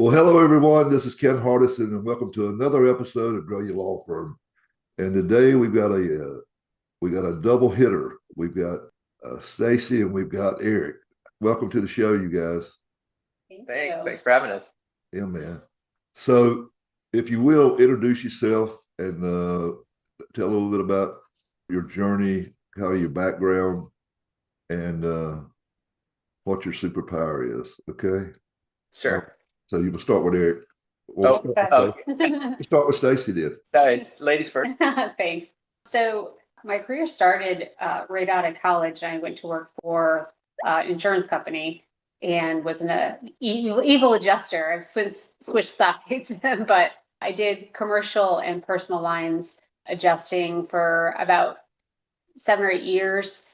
Well, hello everyone. This is Ken Hardison, and welcome to another episode of Grow Your Law Firm. And today we got a double hitter. We've got Stacie and we've got Eric. Welcome to the show, you guys. Thanks for having us. Yeah, man. So, if you will, introduce yourself and tell a little bit about your journey, kind of your background, and what your superpower is. Okay. Sure. So you will start with Eric. Well, start with Stacie then. Nice. Ladies first. Thanks. So my career started right out of college. I went to work for an insurance company and was an evil adjuster. I've switched sides, but I did commercial and personal lines adjusting for about 7 or 8 years.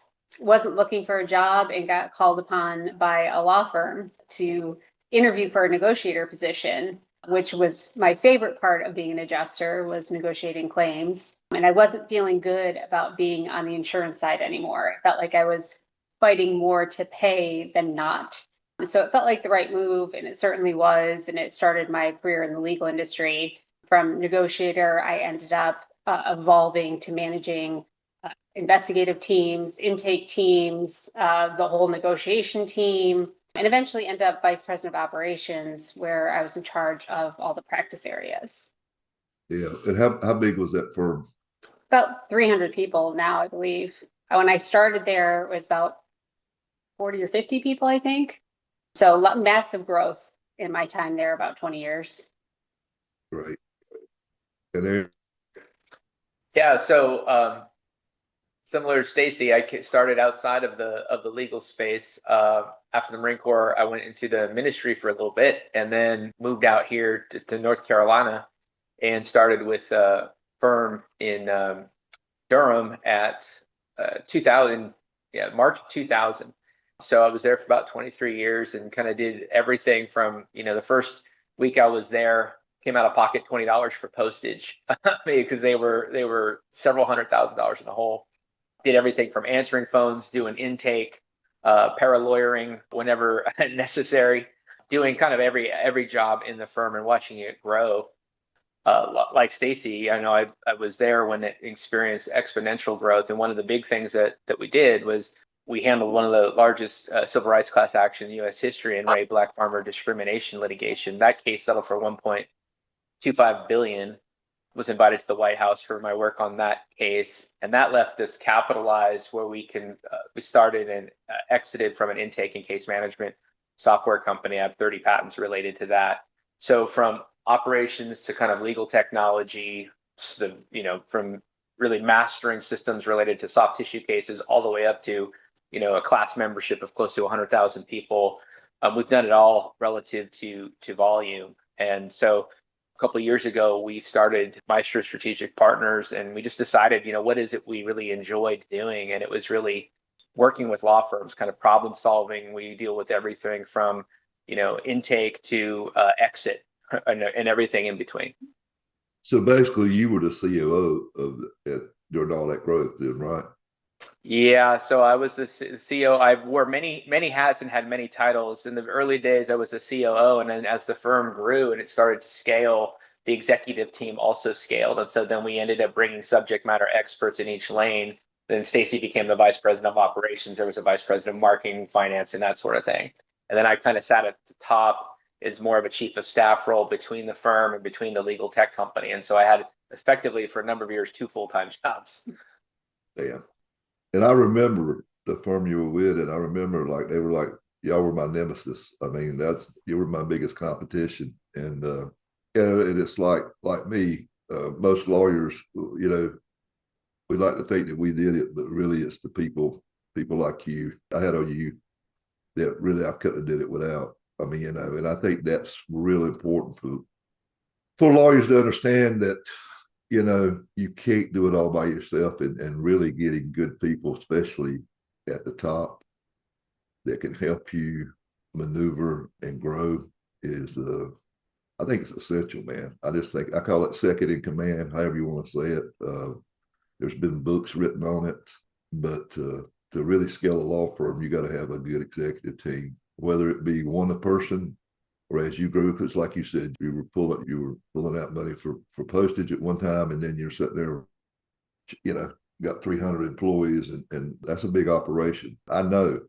Wasn't looking for a job and got called upon by a law firm to interview for a negotiator position, which was my favorite part of being an adjuster, was negotiating claims. And I wasn't feeling good about being on the insurance side anymore. I felt like I was fighting more to pay than not. So it felt like the right move, and it certainly was. And it started my career in the legal industry. From negotiator, I ended up evolving to managing investigative teams, intake teams, the whole negotiation team, and eventually ended up vice president of operations, where I was in charge of all the practice areas. Yeah. And how big was that firm? About 300 people now, I believe. When I started there, it was about 40 or 50 people, I think. So massive growth in my time there, about 20 years. Right. And then, Yeah. So similar to Stacie, I started outside of the legal space. After the Marine Corps, I went into the ministry for a little bit, and then moved out here to North Carolina, and started with a firm in Durham at 2000, March of 2000. So I was there for about 23 years and kind of did everything from, the first week I was there, came out of pocket $20 for postage because they were several $100,000 in the hole. Did everything from answering phones, doing intake, para-lawyering whenever necessary, doing kind of every job in the firm and watching it grow. Like Stacie, I know I was there when it experienced exponential growth. And one of the big things that we did was we handled one of the largest civil rights class action in U.S. history in Ray Black farmer discrimination litigation. That case settled for $1.25 billion. Was invited to the White House for my work on that case, and that left us capitalized where we started and exited from an intake and case management software company. I have 30 patents related to that. So from operations to kind of legal technology, from really mastering systems related to soft tissue cases all the way up to, a class membership of close to 100,000 people. We've done it all relative to volume. And so a couple of years ago, we started Maestro Strategic Partners, and we just decided, what is it we really enjoyed doing? And it was really working with law firms, kind of problem solving. We deal with everything from, intake to exit and everything in between. so basically, you were the COO of it during all that growth, then, right? Yeah, so I was the CEO. I wore many hats and had many titles. In the early days, I was a COO, and then as the firm grew and it started to scale, the executive team also scaled. And so then we ended up bringing subject matter experts in each lane. Then Stacie became the vice president of operations. There was a vice president of marketing, finance, and that sort of thing. And then I kind of sat at the top as more of a chief of staff role between the firm and between the legal tech company. And so I had effectively for a number of years 2 full-time jobs. Yeah. And I remember the firm you were with, and I remember they were like, y'all were my nemesis. I mean, you were my biggest competition. And and it's like me, most lawyers, we like to think that we did it, but really it's the people like you. I had on you that really I couldn't have did it without. I mean, and I think that's really important for lawyers to understand that you can't do it all by yourself, and really getting good people, especially at the top, that can help you maneuver and grow is, I think it's essential, man. I just think I call it second in command, however you want to say it. There's been books written on it, but to really scale a law firm, you got to have a good executive team, whether it be one person Whereas you grew, because like you said, you were pulling out money for postage at one time, and then you're sitting there, got 300 employees, and that's a big operation. I know.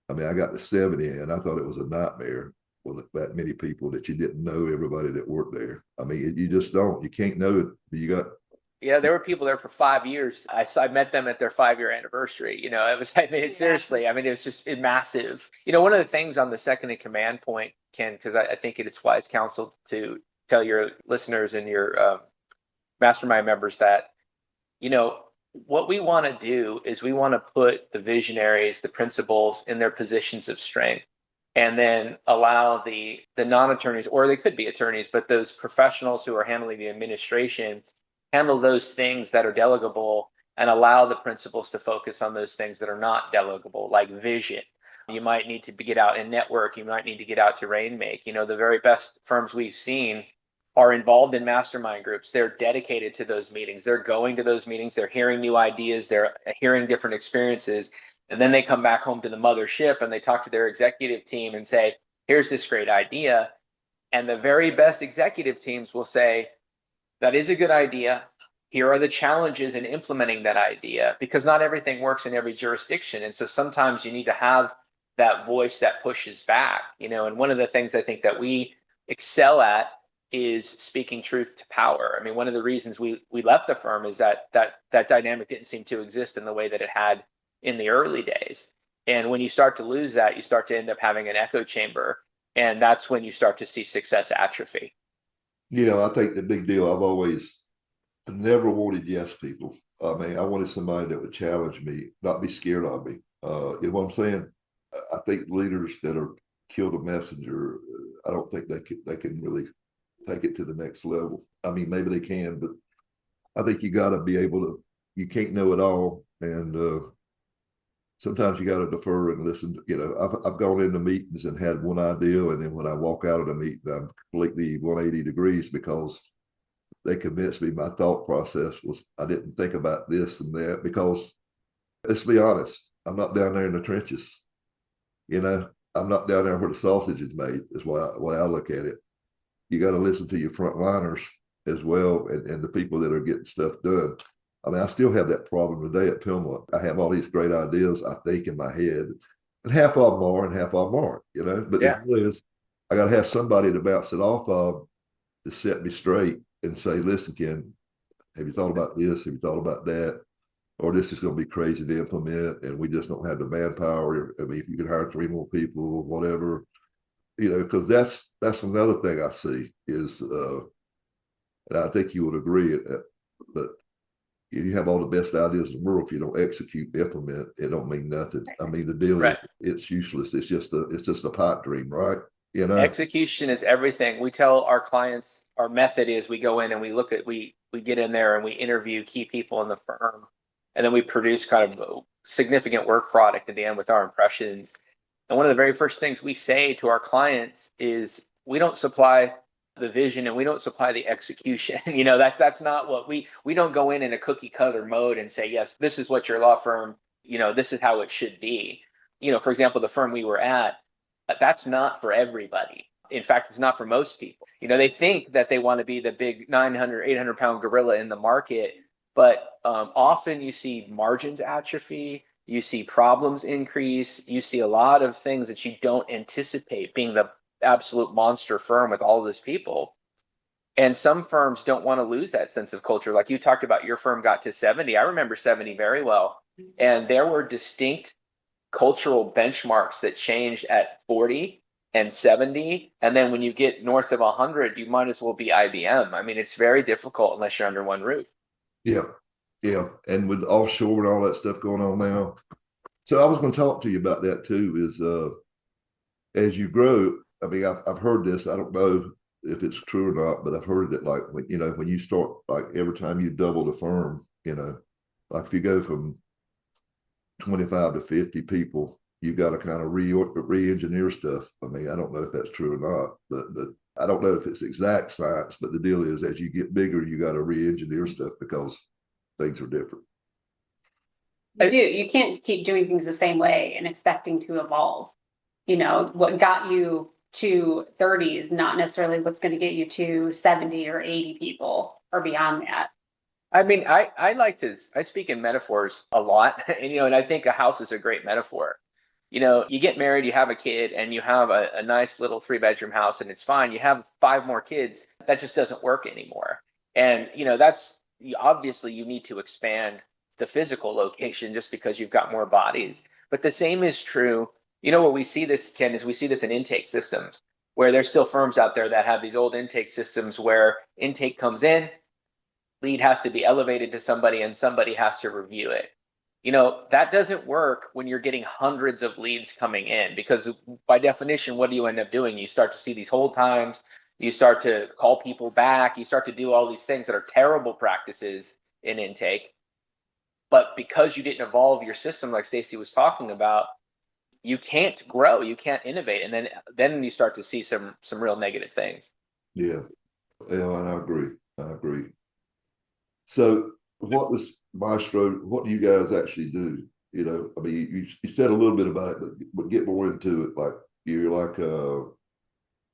I mean, I got to 70, and I thought it was a nightmare with that many people that you didn't know everybody that worked there. I mean, you just don't. You can't know it. You got. Yeah, there were people there for 5 years. I met them at their 5-year anniversary. It was, I mean, seriously, I mean, it was just massive. One of the things on the second in command point, Ken, because I think it's wise counsel to tell your listeners and your mastermind members that, what we want to do is we want to put the visionaries, the principals in their positions of strength, and then allow the non-attorneys, or they could be attorneys, but those professionals who are handling the administration, handle those things that are delegable and allow the principals to focus on those things that are not delegable, like vision. You might need to get out and network. You might need to get out to rainmake. The very best firms we've seen are involved in mastermind groups. They're dedicated to those meetings. They're going to those meetings. They're hearing new ideas. They're hearing different experiences. And then they come back home to the mothership and they talk to their executive team and say, here's this great idea. And the very best executive teams will say, that is a good idea. Here are the challenges in implementing that idea, because not everything works in every jurisdiction. And so sometimes you need to have that voice that pushes back, and one of the things I think that we excel at is speaking truth to power. I mean, one of the reasons we left the firm is that dynamic didn't seem to exist in the way that it had in the early days. And when you start to lose that, you start to end up having an echo chamber. And that's when you start to see success atrophy. I think the big deal, I never wanted yes people. I mean, I wanted somebody that would challenge me, not be scared of me. You know what I'm saying? I think leaders that are killed a messenger, I don't think they can really take it to the next level. I mean, maybe they can, but I think you got to be able to. You can't know it all, and sometimes you got to defer and listen. I've gone into meetings and had one idea, and then when I walk out of the meeting, I'm completely 180 degrees because they convinced me my thought process was I didn't think about this and that. Because let's be honest, I'm not down there in the trenches. I'm not down there where the sausage is made. Is why I look at it. You got to listen to your frontliners as well, and the people that are getting stuff done. I mean, I still have that problem today at Pilmont. I have all these great ideas I think in my head, and half of them are and half of them aren't, But the deal is, I got to have somebody to bounce it off of to set me straight and say, listen, Ken, have you thought about this? Have you thought about that? Or this is going to be crazy to implement, and we just don't have the manpower. I mean, if you could hire 3 more people, whatever, because that's another thing I see is, and I think you would agree, but you have all the best ideas in the world. If you don't execute, implement, it don't mean nothing. I mean, the deal is it's useless. It's just a pipe dream, right? Execution is everything. We tell our clients our method is we go in and we get in there and we interview key people in the firm, and then we produce kind of a significant work product at the end with our impressions. And one of the very first things we say to our clients is we don't supply the vision and we don't supply the execution. That's not what we don't go in a cookie cutter mode and say, yes, this is what your law firm, this is how it should be. For example, the firm we were at, that's not for everybody. In fact, it's not for most people. They think that they want to be the big 900, 800 pound gorilla in the market, but often you see margins atrophy, you see problems increase, you see a lot of things that you don't anticipate being the absolute monster firm with all of those people. And some firms don't want to lose that sense of culture. Like you talked about, your firm got to 70. I remember 70 very well. And there were distinct cultural benchmarks that changed at 40 and 70. And then when you get north of 100, you might as well be IBM. I mean, it's very difficult unless you're under one roof. Yeah. Yeah. And with offshore and all that stuff going on now. So I was going to talk to you about that too, is as you grow, I mean, I've heard this, I don't know if it's true or not, but I've heard that like, when you start, like every time you double the firm, like if you go from 25 to 50 people, you got to kind of re-engineer stuff. I mean, I don't know if that's true or not, but I don't know if it's exact science, but the deal is as you get bigger, you got to re-engineer stuff because things are different. You can't keep doing things the same way and expecting to evolve. What got you to 30 is not necessarily what's going to get you to 70 or 80 people or beyond that. I mean, I speak in metaphors a lot, and I think a house is a great metaphor. You get married, you have a kid, and you have a nice little 3-bedroom house, and it's fine. You have 5 more kids, that just doesn't work anymore. And that's obviously you need to expand the physical location just because you've got more bodies. But the same is true. What we see this, Ken, is we see this in intake systems, where there's still firms out there that have these old intake systems where intake comes in, lead has to be elevated to somebody, and somebody has to review it. That doesn't work when you're getting hundreds of leads coming in, because by definition, what do you end up doing? You start to see these hold times, you start to call people back, you start to do all these things that are terrible practices in intake. But because you didn't evolve your system, like Stacie was talking about, you can't grow, you can't innovate. And then you start to see some real negative things. Yeah. Yeah, and I agree. So what do you guys actually do? I mean, you said a little bit about it, but get more into it. Like, you're like a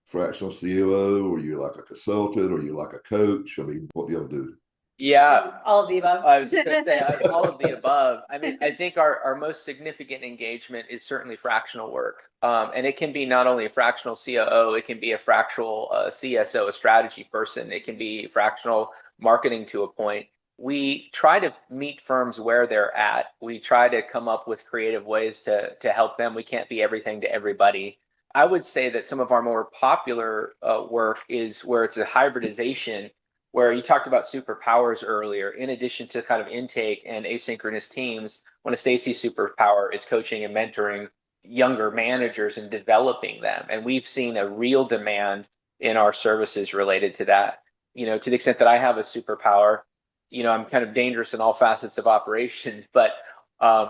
fractional COO, or you're like a consultant, or you're like a coach. I mean, what do y'all do? Yeah, all of the above. I was going to say all of the above. I mean, I think our most significant engagement is certainly fractional work. And it can be not only a fractional COO, it can be a fractional CSO, a strategy person. It can be fractional marketing to a point. We try to meet firms where they're at. We try to come up with creative ways to help them. We can't be everything to everybody. I would say that some of our more popular work is where it's a hybridization, where you talked about superpowers earlier. In addition to kind of intake and asynchronous teams, one of Stacie's superpower is coaching and mentoring younger managers and developing them. And we've seen a real demand in our services related to that. To the extent that I have a superpower, I'm kind of dangerous in all facets of operations, but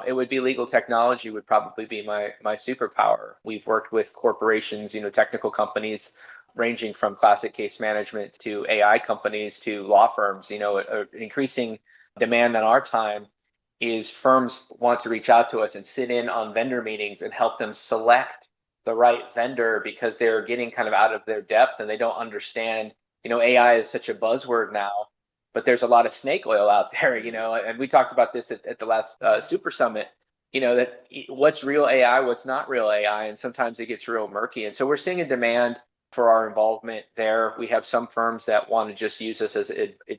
it would be legal technology would probably be my superpower. We've worked with corporations, technical companies, ranging from classic case management to AI companies to law firms. An increasing demand on our time is firms want to reach out to us and sit in on vendor meetings and help them select the right vendor, because they're getting kind of out of their depth and they don't understand. AI is such a buzzword now, but there's a lot of snake oil out there, and we talked about this at the last Super Summit, that what's real AI, what's not real AI, and sometimes it gets real murky. And so we're seeing a demand for our involvement there. We have some firms that want to just use us as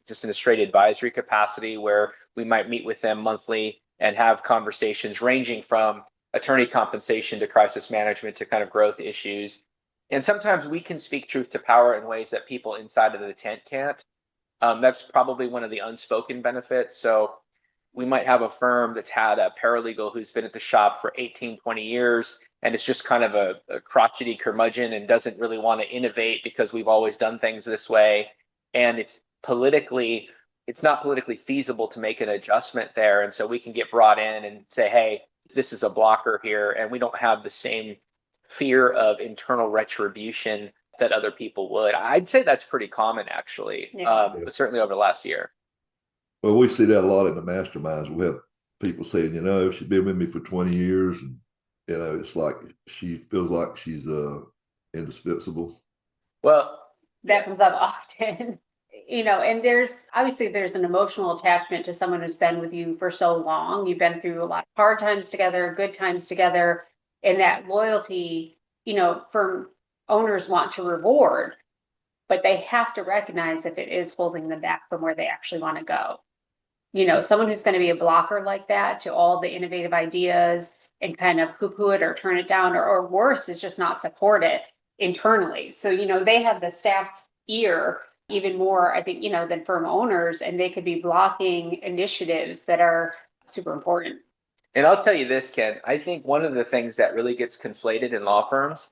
just in a straight advisory capacity, where we might meet with them monthly and have conversations ranging from attorney compensation to crisis management to kind of growth issues. And sometimes we can speak truth to power in ways that people inside of the tent can't. That's probably one of the unspoken benefits. So we might have a firm that's had a paralegal who's been at the shop for 18, 20 years, and it's just kind of a crotchety curmudgeon and doesn't really want to innovate because we've always done things this way. And it's not politically feasible to make an adjustment there. And so we can get brought in and say, hey, this is a blocker here. And we don't have the same fear of internal retribution that other people would. I'd say that's pretty common, actually, but certainly over the last year. Well, we see that a lot in the masterminds. We have people saying, she's been with me for 20 years, and it's like she feels like she's indispensable. Well, that comes up often, and there's an emotional attachment to someone who's been with you for so long. You've been through a lot of hard times together, good times together, and that loyalty, firm owners want to reward, but they have to recognize if it is holding them back from where they actually want to go. Someone who's going to be a blocker like that to all the innovative ideas and kind of poo-poo it or turn it down, or worse, is just not support it internally. So, they have the staff's ear even more, I think, than firm owners, and they could be blocking initiatives that are super important. And I'll tell you this, Ken, I think one of the things that really gets conflated in law firms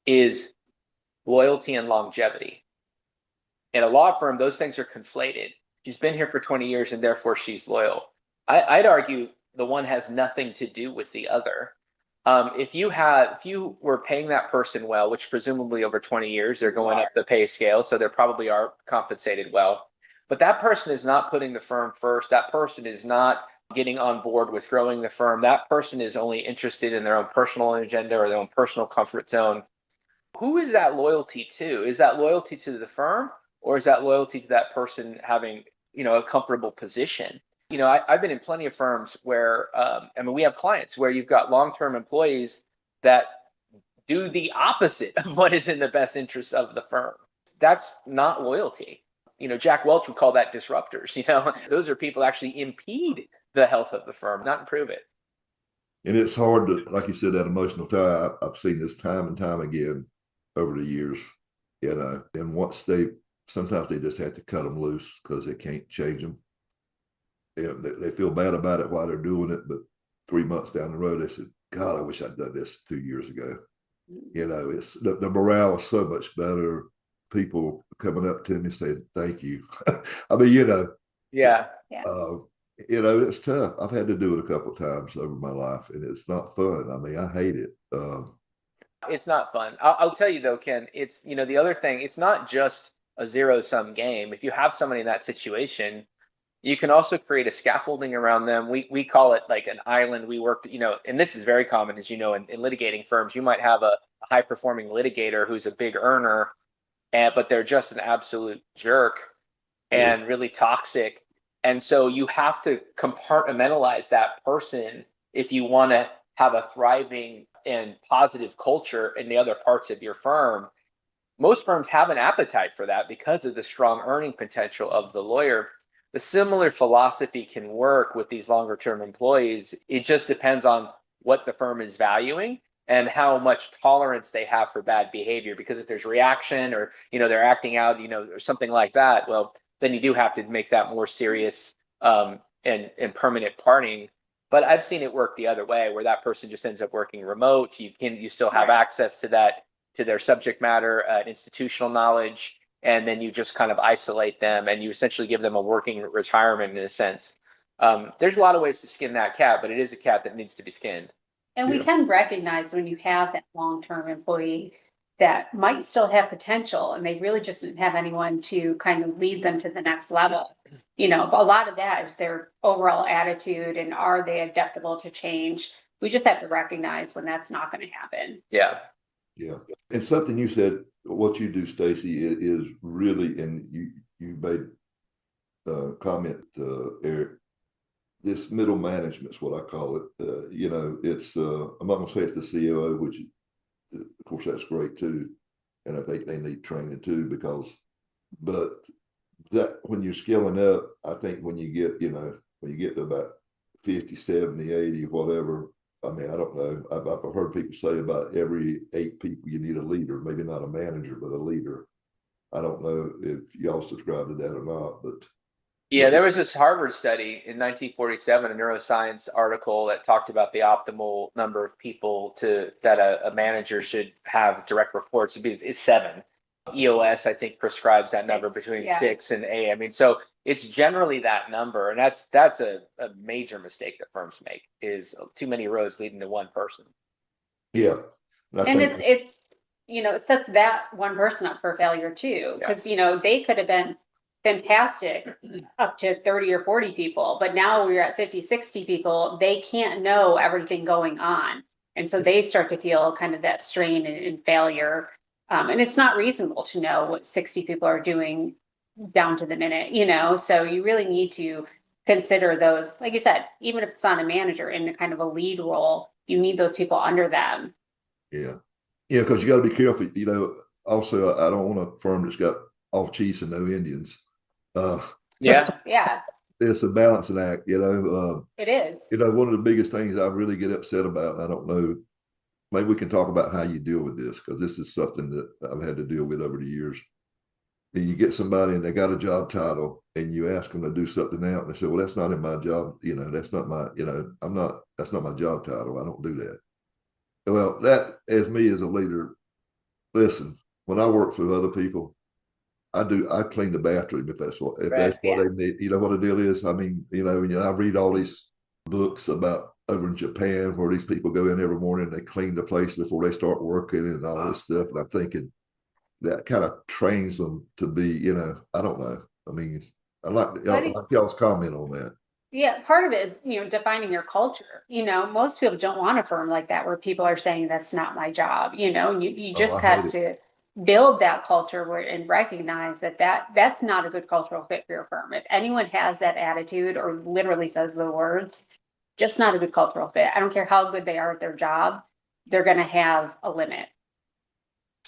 is loyalty and longevity. In a law firm, those things are conflated. She's been here for 20 years and therefore she's loyal. I'd argue the one has nothing to do with the other. If you were paying that person well, which presumably over 20 years, they're going up the pay scale, so they probably are compensated well. But that person is not putting the firm first. That person is not getting on board with growing the firm. That person is only interested in their own personal agenda or their own personal comfort zone. Who is that loyalty to? Is that loyalty to the firm, or is that loyalty to that person having, a comfortable position? I've been in plenty of firms where, we have clients where you've got long-term employees that do the opposite of what is in the best interest of the firm. That's not loyalty. Jack Welch would call that disruptors. Those are people that actually impede the health of the firm, not improve it. And it's hard to, like you said, that emotional tie. I've seen this time and time again over the years, and sometimes they just have to cut them loose because they can't change them. They feel bad about it while they're doing it, but 3 months down the road, they said, God, I wish I'd done this 2 years ago. It's the morale is so much better. People coming up to me saying, thank you. I mean, Yeah. It's tough. I've had to do it a couple of times over my life, and it's not fun. I mean, I hate it. It's not fun. I'll tell you though, Ken, it's, the other thing, it's not just a zero-sum game. If you have somebody in that situation, you can also create a scaffolding around them. We call it like an island. We worked, and this is very common, as in litigating firms. You might have a high-performing litigator who's a big earner, but they're just an absolute jerk and really toxic. And so you have to compartmentalize that person if you want to have a thriving and positive culture in the other parts of your firm. Most firms have an appetite for that because of the strong earning potential of the lawyer. The similar philosophy can work with these longer term employees. It just depends on what the firm is valuing and how much tolerance they have for bad behavior. Because if there's reaction or, they're acting out, or something like that, well, then you do have to make that more serious and permanent parting. But I've seen it work the other way, where that person just ends up working remote. You still have access to their subject matter, institutional knowledge, and then you just kind of isolate them and you essentially give them a working retirement in a sense. There's a lot of ways to skin that cat, but it is a cat that needs to be skinned. And we can recognize when you have that long-term employee that might still have potential and they really just didn't have anyone to kind of lead them to the next level. A lot of that is their overall attitude and are they adaptable to change? We just have to recognize when that's not going to happen. Yeah. Yeah. And something you said, what you do, Stacie, is really, and you made a comment, Eric, this middle management is what I call it. It's, I'm not going to say it's the COO, which of course that's great too. And I think they need training too, but that when you're scaling up, I think when you get to about 50, 70, 80, whatever, I mean, I don't know. I've heard people say about every 8 people, you need a leader, maybe not a manager, but a leader. I don't know if y'all subscribe to that or not, but. Yeah, there was this Harvard study in 1947, a neuroscience article that talked about the optimal number of people that a manager should have direct reports. Is 7. EOS, I think, prescribes that number between 6 and 8. I mean, so it's generally that number, and that's a major mistake that firms make, is too many roads leading to one person. Yeah, and it's it sets that one person up for failure too, because they could have been fantastic up to 30 or 40 people, but now we're at 50, 60 people. They can't know everything going on, and so they start to feel kind of that strain and failure. And it's not reasonable to know what 60 people are doing down to the minute, so you really need to consider those, like you said, even if it's not a manager in a kind of a lead role, you need those people under them. Yeah, because you got to be careful. Also, I don't want a firm that's got all chiefs and no Indians. Yeah. It's a balancing act, it is. One of the biggest things I really get upset about, and I don't know, maybe we can talk about how you deal with this, because this is something that I've had to deal with over the years. And you get somebody and they got a job title and you ask them to do something out and they say, well, that's not in my job. That's not my, that's not my job title. I don't do that. Well, that, as me as a leader, listen, when I work for other people, I clean the bathroom if that's what they need. You know what the deal is? I mean, I read all these books about over in Japan where these people go in every morning and they clean the place before they start working and all this stuff. And I'm thinking that kind of trains them to be, I don't know. I mean, I like y'all's comment on that. Yeah, part of it is, defining your culture. Most people don't want a firm like that where people are saying that's not my job, and you Oh, just I hate have it. to build that culture and recognize that's not a good cultural fit for your firm. If anyone has that attitude or literally says the words, just not a good cultural fit. I don't care how good they are at their job, they're going to have a limit.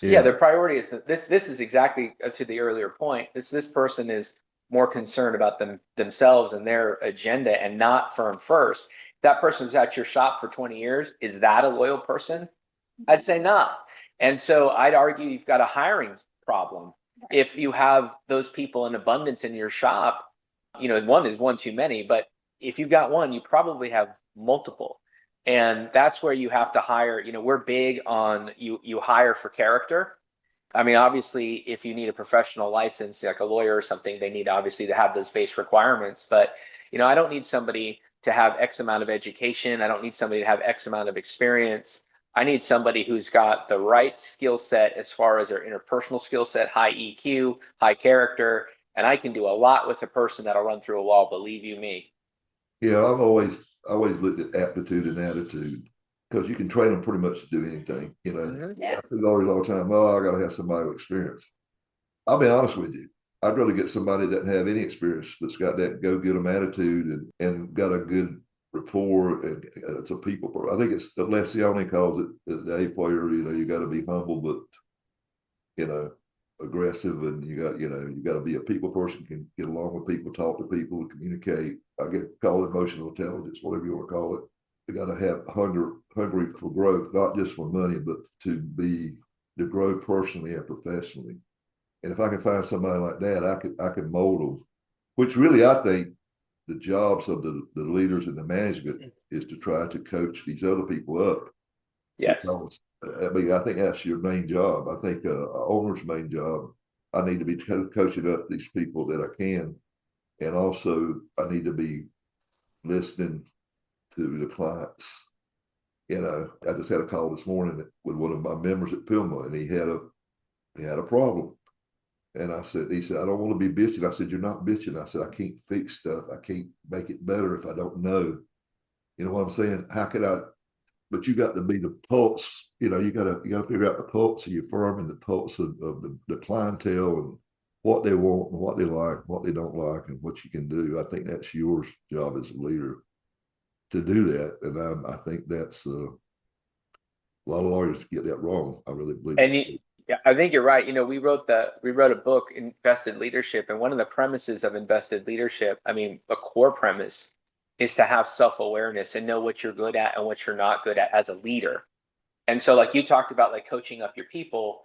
Yeah, Yeah, their priority is that this is exactly to the earlier point. This person is more concerned about themselves and their agenda and not firm first. If that person who's at your shop for 20 years, is that a loyal person? I'd say not. And so I'd argue you've got a hiring problem. If you have those people in abundance in your shop, one is one too many, but if you've got one, you probably have multiple. And that's where you have to hire. We're big on you hire for character. I mean, obviously, if you need a professional license, like a lawyer or something, they need obviously to have those base requirements. But, I don't need somebody to have X amount of education. I don't need somebody to have X amount of experience. I need somebody who's got the right skill set as far as their interpersonal skill set, high EQ, high character, and I can do a lot with a person that'll run through a wall, believe you me. yeah. I've always looked at aptitude and attitude because you can train them pretty much to do anything. Yeah. I see lawyers all the time. Oh, I got to have somebody with experience. I'll be honest with you. I'd rather get somebody that doesn't have any experience that's got that go get them attitude and got a good rapport and it's a people. I think it's Lencioni calls it the A player. You got to be humble, but aggressive, and you got to be a people person, can get along with people, talk to people, communicate. I get call it emotional intelligence, whatever you want to call it. You got to have hungry for growth, not just for money, but to grow personally and professionally. And if I can find somebody like that, I can mold them. Which really, I think the jobs of the leaders and the management is to try to coach these other people up. Yes. Because I mean, I think that's your main job. I think a owner's main job. I need to be coaching up these people that I can, and also I need to be listening to the clients. I just had a call this morning with one of my members at Pilma, and he had a problem. And he said, I don't want to be bitching. I said, you're not bitching. I said, I can't fix stuff. I can't make it better if I don't know. You know what I'm saying? How could I? But you got to be the pulse. You got to figure out the pulse of your firm and the pulse of the clientele and what they want and what they like, what they don't like, and what you can do. I think that's your job as a leader to do that. And I think that's a lot of lawyers get that wrong. I really believe. And yeah, I think you're right. We wrote a book, Invested Leadership, and one of the premises of invested leadership, I mean, a core premise is to have self-awareness and know what you're good at and what you're not good at as a leader. And so, like you talked about, like coaching up your people,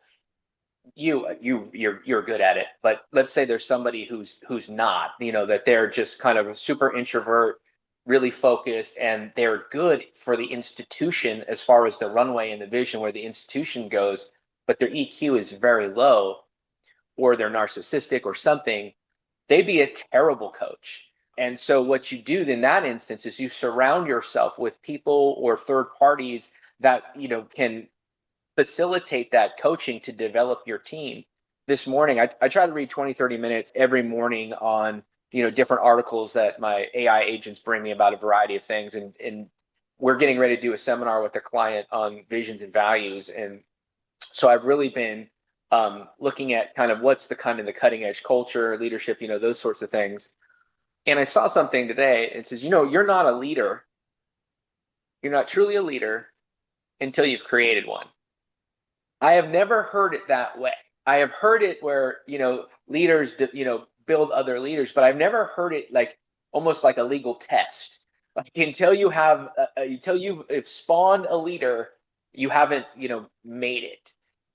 you're good at it. But let's say there's somebody who's not, that they're just kind of a super introvert, really focused, and they're good for the institution as far as the runway and the vision where the institution goes, but their EQ is very low, or they're narcissistic or something, they'd be a terrible coach. And so what you do in that instance is you surround yourself with people or third parties that can facilitate that coaching to develop your team. This morning, I try to read 20-30 minutes every morning on different articles that my AI agents bring me about a variety of things. And we're getting ready to do a seminar with a client on visions and values. And so I've really been looking at kind of what's the cutting edge culture, leadership, those sorts of things. And I saw something today. It says, you're not a leader. You're not truly a leader until you've created one. I have never heard it that way. I have heard it where, leaders, build other leaders, but I've never heard it like almost like a legal test. Like until you've spawned a leader, you haven't, made it.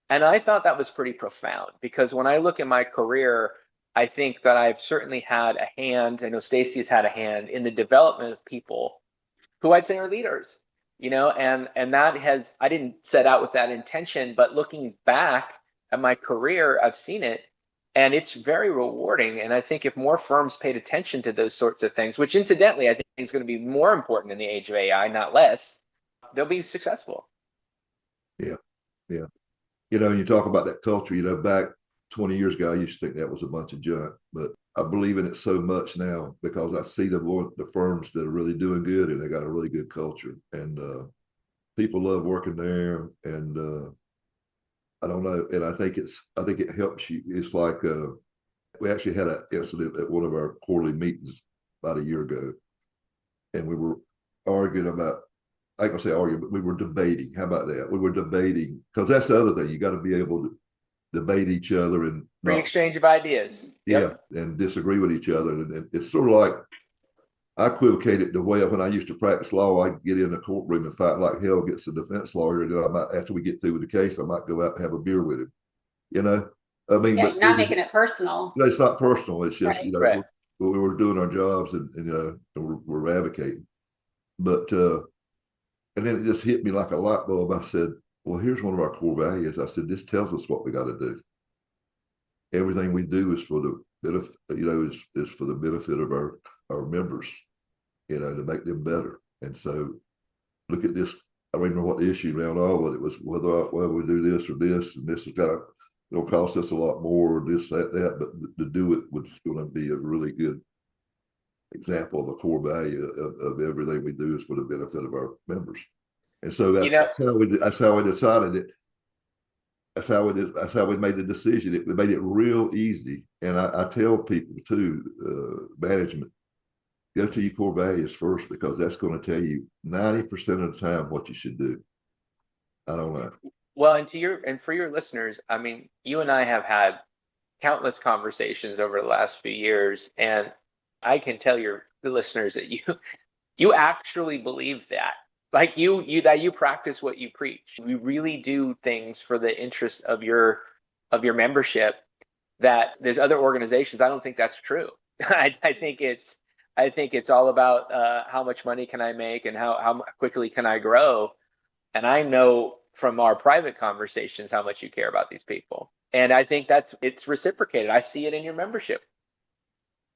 And I thought that was pretty profound because when I look at my career, I think that I've certainly had a hand, I know Stacie's had a hand in the development of people who I'd say are leaders, and that I didn't set out with that intention, but looking back at my career, I've seen it and it's very rewarding. And I think if more firms paid attention to those sorts of things, which incidentally, I think is going to be more important in the age of AI, not less, they'll be successful. Yeah. Yeah. You talk about that culture, back 20 years ago, I used to think that was a bunch of junk, but I believe in it so much now because I see the firms that are really doing good and they got a really good culture, and people love working there. And I don't know, and I think it helps you. It's like we actually had an incident at one of our quarterly meetings about a year ago, and we were arguing about. I ain't gonna say arguing, but we were debating. How about that? We were debating because that's the other thing. You got to be able to debate each other and Free exchange of ideas. Yep. Yeah, and disagree with each other. And it's sort of like I equivocated the way when I used to practice law. I get in the courtroom and fight like hell against the defense lawyer, and then I might, after we get through with the case, I might go out and have a beer with him. You know, I mean, Yeah, but you're not making it personal. No, it's not personal. It's just Right. right. We're doing our jobs, and you know, and we're advocating. But and then it just hit me like a light bulb. I said, well, here's one of our core values. I said, this tells us what we got to do. Everything we do is for the benefit, you know, is for the benefit of our members, you know, to make them better. And so look at this. I don't even know what the issue around all, but it was whether we do this or this, and this has got to, it'll cost us a lot more, or this, that, but to do it was going to be a really good example of a core value of everything we do is for the benefit of our members. And so that's how we decided it. That's how we made the decision. We made it real easy. And I tell people too, management, go to your core values first, because that's going to tell you 90% of the time what you should do. I don't know. Well, and for your listeners, I mean, you and I have had countless conversations over the last few years, and I can tell the listeners that you actually believe that. Like you practice what you preach. You really do things for the interest of your membership. That there's other organizations. I don't think that's true. I think it's all about how much money can I make and how quickly can I grow. And I know from our private conversations how much you care about these people. And I think it's reciprocated. I see it in your membership.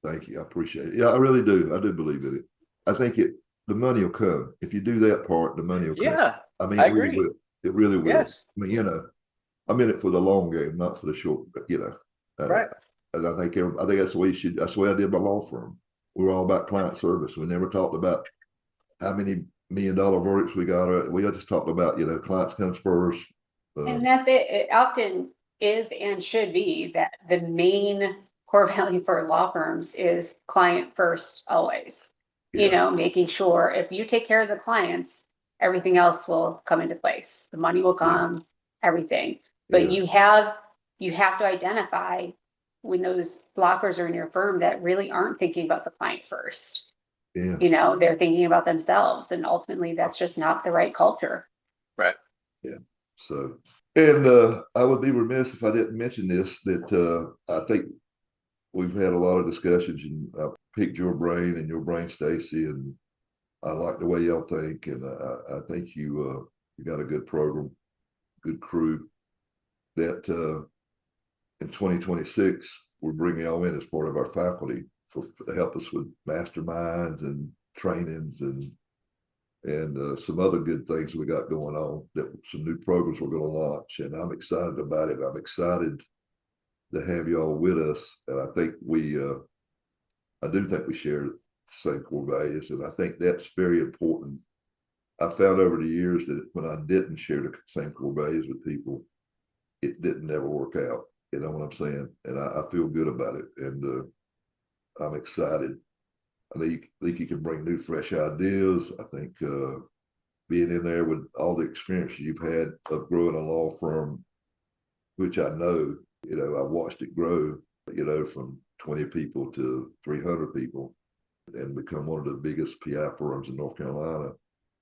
Thank you. I appreciate it. Yeah, I really do. I do believe in it. I think the money will come. If you do that part, the money will come. Yeah. I mean, I it really agree. will. It really will. Yes. I mean, you know, I'm in it for the long game, not for the short, you know. Right. And I think that's the way that's the way I did my law firm. We were all about client service. We never talked about how many $1 million verdicts we got. We just talked about, you know, clients comes first. And that's it. It often is and should be that the main core value for law firms is client first always. Yeah. You know, making sure if you take care of the clients, everything else will come into place. The money will come, everything. But you have to identify when those blockers are in your firm that really aren't thinking about the client first. Yeah. You know, they're thinking about themselves, and ultimately that's just not the right culture. Right. Yeah. So, and I would be remiss if I didn't mention this, that I think we've had a lot of discussions, and I picked your brain and your brain, Stacie, and I like the way y'all think, and I think you got a good program, good crew. That in 2026 we're bringing y'all in as part of our faculty to help us with masterminds and trainings and some other good things we got going on. That some new programs we're going to launch, and I'm excited about it. I'm excited to have y'all with us, and I think I do think we share the same core values, and I think that's very important. I found over the years that when I didn't share the same core values with people, it didn't ever work out. You know what I'm saying? And I feel good about it, and I'm excited. I think you can bring new, fresh ideas. I think being in there with all the experience you've had of growing a law firm, which I know, you know, I watched it grow, you know, from 20 people to 300 people, and become one of the biggest PI firms in North Carolina.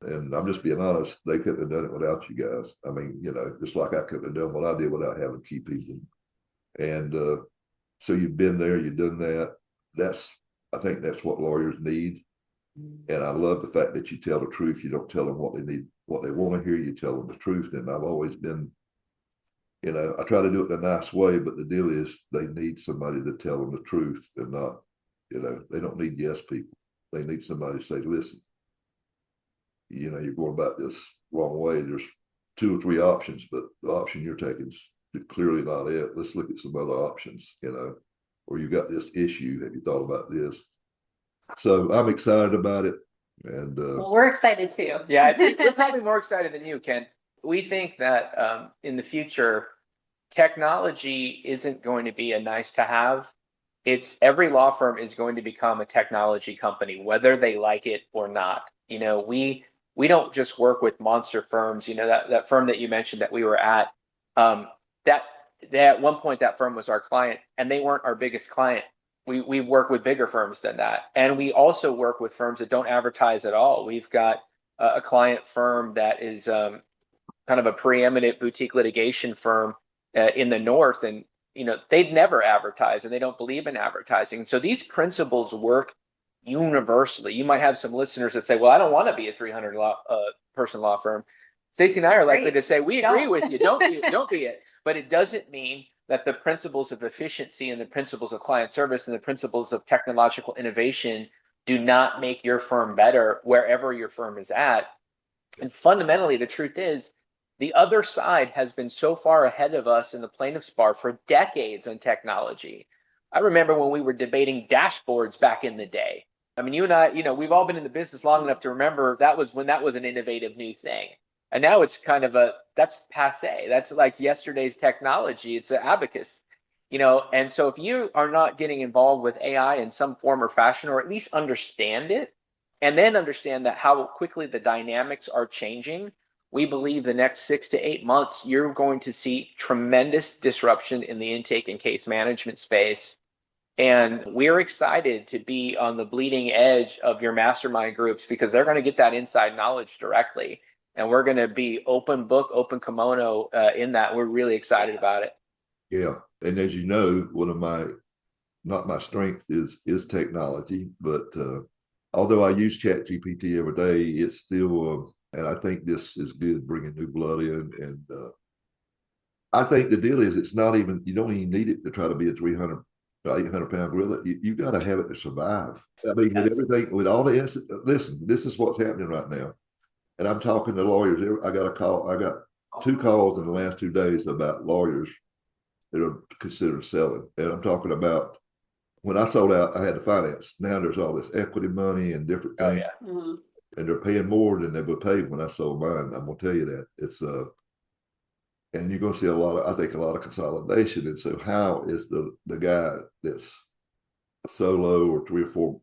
And I'm just being honest, they couldn't have done it without you guys. I mean, you know, just like I couldn't have done what I did without having key people. And so you've been there, you've done that. I think that's what lawyers need. And I love the fact that you tell the truth. You don't tell them what they need, what they want to hear. You tell them the truth. And I've always been, you know, I try to do it in a nice way, but the deal is they need somebody to tell them the truth, and not, you know, they don't need yes people. They need somebody to say, listen, you know, you're going about this wrong way. There's 2 or 3 options, but the option you're taking is clearly not it. Let's look at some other options, or you got this issue. Have you thought about this? So I'm excited about it. And well, we're excited too. Yeah, I think we're probably more excited than you, Ken. We think that in the future, technology isn't going to be a nice to have. It's every law firm is going to become a technology company, whether they like it or not. We don't just work with monster firms. That firm that you mentioned that we were at, that at one point that firm was our client, and they weren't our biggest client. We work with bigger firms than that, and we also work with firms that don't advertise at all. We've got a client firm that is kind of a preeminent boutique litigation firm in the north, and they'd never advertise, and they don't believe in advertising. So these principles work universally. You might have some listeners that say, well, I don't want to be a 300 person law firm. Stacie and I are likely to say, we agree with you. Don't be it. But it doesn't mean that the principles of efficiency and the principles of client service and the principles of technological innovation do not make your firm better wherever your firm is at. And fundamentally, the truth is, the other side has been so far ahead of us in the plaintiff's bar for decades on technology. I remember when we were debating dashboards back in the day. I mean, you and I, we've all been in the business long enough to remember that was when that was an innovative new thing. And now it's kind of that's passe. That's like yesterday's technology. It's an abacus, and so if you are not getting involved with AI in some form or fashion, or at least understand it, and then understand that how quickly the dynamics are changing, we believe the next 6 to 8 months, you're going to see tremendous disruption in the intake and case management space. And we're excited to be on the bleeding edge of your mastermind groups, because they're going to get that inside knowledge directly. And we're going to be open book, open kimono in that. We're really excited about it. Yeah. And as you know, one of not my strength is technology, but although I use ChatGPT every day, it's still, and I think this is good, bringing new blood in. And I think the deal is, it's not even, you don't even need it to try to be a 300, 800-pound gorilla. You got to have it to survive. I mean, with everything, with all the, listen, this is what's happening right now. And I'm talking to lawyers. I got 2 calls in the last 2 days about lawyers that are considered selling. And I'm talking about, when I sold out, I had to finance. Now there's all this equity money and different things. Oh, yeah. Mm-hmm. And they're paying more than they were paid when I sold mine. I'm gonna tell you that. It's and you're gonna see a lot of consolidation. And so how is the guy that's solo, or 3 or 4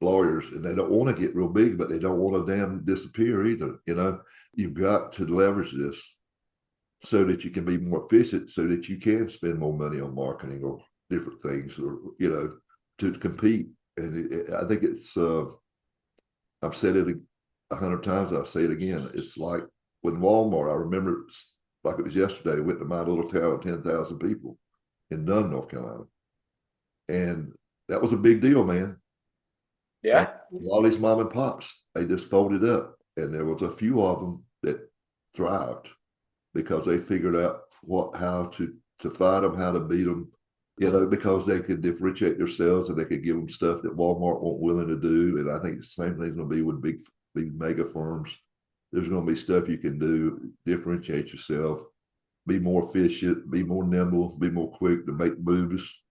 lawyers, and they don't want to get real big, but they don't want to damn disappear either. You've got to leverage this so that you can be more efficient, so that you can spend more money on marketing or different things, or to compete. And I think it's I've said it 100 times, I'll say it again. It's like when Walmart, I remember like it was yesterday, went to my little town of 10,000 people in Dunn, North Carolina, and that was a big deal, man. Yeah. And all these mom and pops, they just folded up, and there was a few of them that thrived because they figured out how to fight them, how to beat them, because they could differentiate themselves, and they could give them stuff that Walmart weren't willing to do. And I think the same thing's going to be with big mega firms. There's going to be stuff you can do, differentiate yourself, be more efficient, be more nimble, be more quick to make moves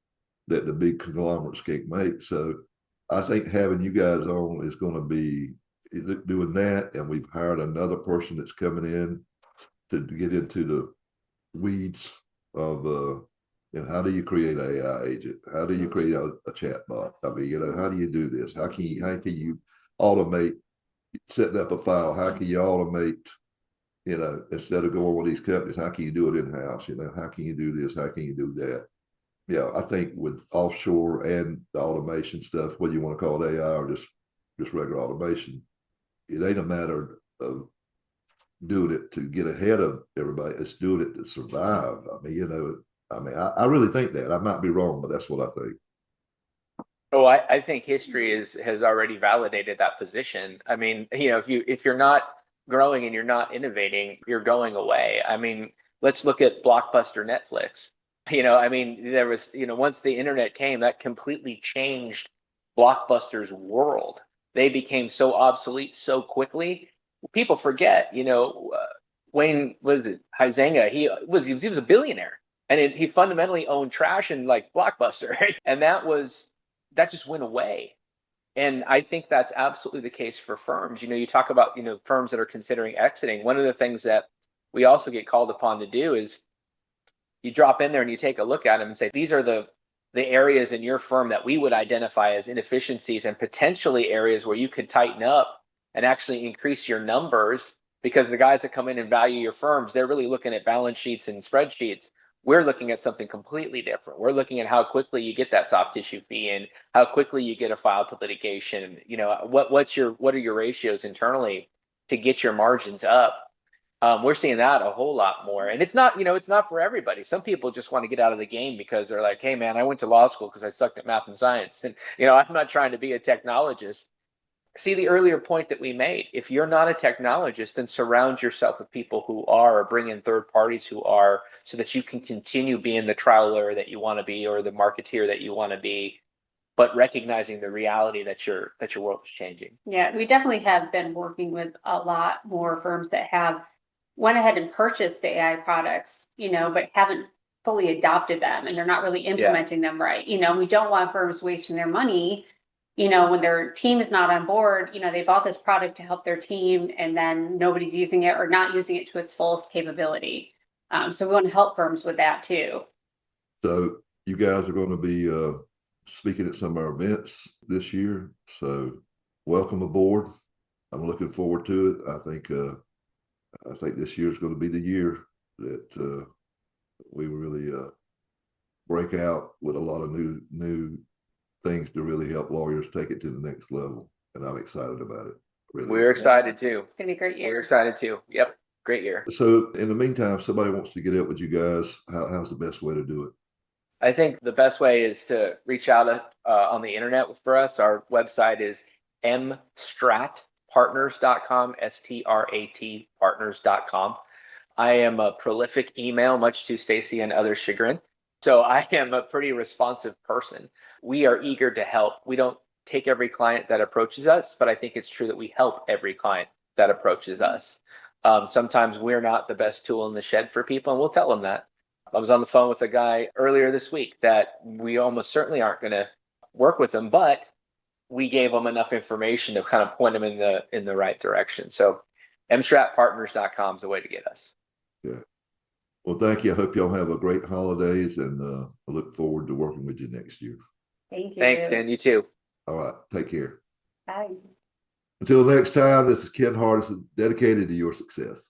that the big conglomerates can't make. So I think having you guys on is going to be doing that. And we've hired another person that's coming in to get into the weeds of how do you create an AI agent? How do you create a chat bot? I mean, how do you do this? How can you automate setting up a file? How can you automate, instead of going with these companies, how can you do it in-house? How can you do this? How can you do that? Yeah, I think with offshore and the automation stuff, whether you want to call it AI or just regular automation, it ain't a matter of doing it to get ahead of everybody. It's doing it to survive. I really think that. I might be wrong, but that's what I think. Oh, I think history has already validated that position. I mean, if you're not growing and you're not innovating, you're going away. I mean, let's look at Blockbuster Netflix. There was, once the internet came, that completely changed Blockbuster's world. They became so obsolete so quickly. People forget, Wayne, was it Huizenga? He was a billionaire. And he fundamentally owned trash and like Blockbuster. And that just went away. And I think that's absolutely the case for firms. You talk about, firms that are considering exiting. One of the things that we also get called upon to do is you drop in there and you take a look at them and say, these are the areas in your firm that we would identify as inefficiencies and potentially areas where you could tighten up and actually increase your numbers, because the guys that come in and value your firms, they're really looking at balance sheets and spreadsheets. We're looking at something completely different. We're looking at how quickly you get that soft tissue fee and how quickly you get a file to litigation. What are your ratios internally to get your margins up? We're seeing that a whole lot more, and it's not for everybody. Some people just want to get out of the game because they're like, hey man, I went to law school because I sucked at math and science, and I'm not trying to be a technologist. See the earlier point that we made. If you're not a technologist, then surround yourself with people who are, or bring in third parties who are, so that you can continue being the trial lawyer that you want to be or the marketeer that you want to be, but recognizing the reality that your world is changing. Yeah, we definitely have been working with a lot more firms that have went ahead and purchased the AI products, but haven't fully adopted them, and they're not really implementing them right. We don't want firms wasting their money, when their team is not on board. They bought this product to help their team, and then nobody's using it or not using it to its fullest capability. So we want to help firms with that too. So you guys are going to be speaking at some of our events this year. So welcome aboard. I'm looking forward to it. I think this year is going to be the year that we really break out with a lot of new things to really help lawyers take it to the next level. And I'm excited about it. Really. We're excited too. It's going to be a great year. We're excited too. Yep. Great year. So in the meantime, if somebody wants to get up with you guys, how's the best way to do it? I think the best way is to reach out on the internet for us. Our website is mstratpartners.com, STRAT partners.com. I am a prolific email, much to Stacie and others' chagrin. So I am a pretty responsive person. We are eager to help. We don't take every client that approaches us, but I think it's true that we help every client that approaches us. Sometimes we're not the best tool in the shed for people, and we'll tell them that. I was on the phone with a guy earlier this week that we almost certainly aren't going to work with him, but we gave them enough information to kind of point them in the right direction. So mstratpartners.com is the way to get us. Yeah. Well, thank you. I hope y'all have a great holidays, and I look forward to working with you next year. Thank you. Thanks, Dan. You too. All right. Take care. Bye. Until next time, this is Ken Hardison, dedicated to your success.